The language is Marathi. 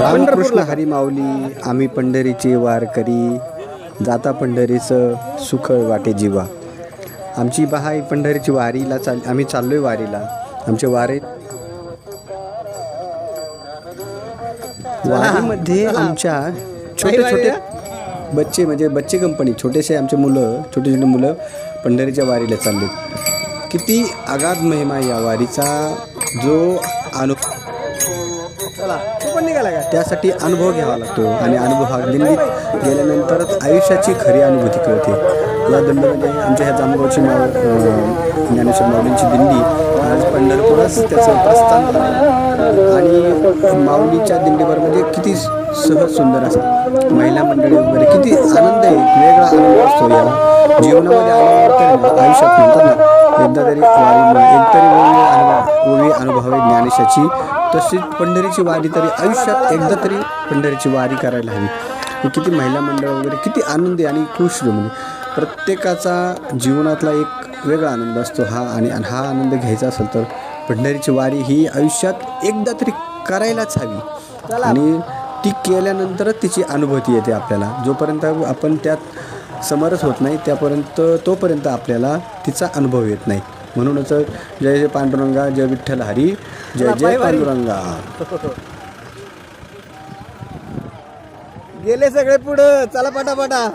रामकृष्ण हरी माऊली आम्ही पंढरीचे वारकरी जाता पंढरीचं सुख वाटे जीवा. आमची बहाय पंढरीची वारीला आम्ही चाललोय वारीला. आमच्या वारीमध्ये आमच्या छोटे छोटे बच्चे म्हणजे बच्चे कंपनी छोटेसे आमचे मुलं छोटे छोटे मुलं पंढरीच्या वारीला चालले. किती अगाध महिमा या वारीचा जो अनुभव त्यासाठी अनुभव घ्यावा लागतो आणि अनुभव हा दिल्लीत गेल्यानंतरच आयुष्याची खरी अनुभूती कळते. या दिंडीमध्ये आमच्या ह्या जामगावची ज्ञानेश्वर माऊलींची दिंडी आज पंढरपूरच त्याचं प्रस्थान झालं आणि माऊलीच्या दिंडीवर म्हणजे किती सहज सुंदर असतात महिला मंडळी वगैरे किती आनंद आहे. वेगळा आनंद असतो या जीवनामध्ये आल्यानंतर आयुष्यात म्हणतात ना एकदा तरी ओवी अनुभवावे ज्ञानेशाची तशीच पंढरीची वारी तरी आयुष्यात एकदा तरी पंढरीची वारी करायला हवी. किती महिला मंडळ वगैरे किती आनंदी आणि खुश म्हणजे प्रत्येकाचा जीवनातला एक वेगळा आनंद असतो हा. आणि हा आनंद घ्यायचा असेल तर पंढरीची वारी ही आयुष्यात एकदा तरी करायलाच हवी आणि ती केल्यानंतरच तिची अनुभूती येते आपल्याला. जोपर्यंत आपण त्यात समरस होत नाही तोपर्यंत आपल्याला तिचा अनुभव येत नाही. म्हणूनच जय जय पांडुरंगा, जय विठ्ठल हरी, जय जय पांडुरंगा. गेले सगळे पुढं, चला पटापटा.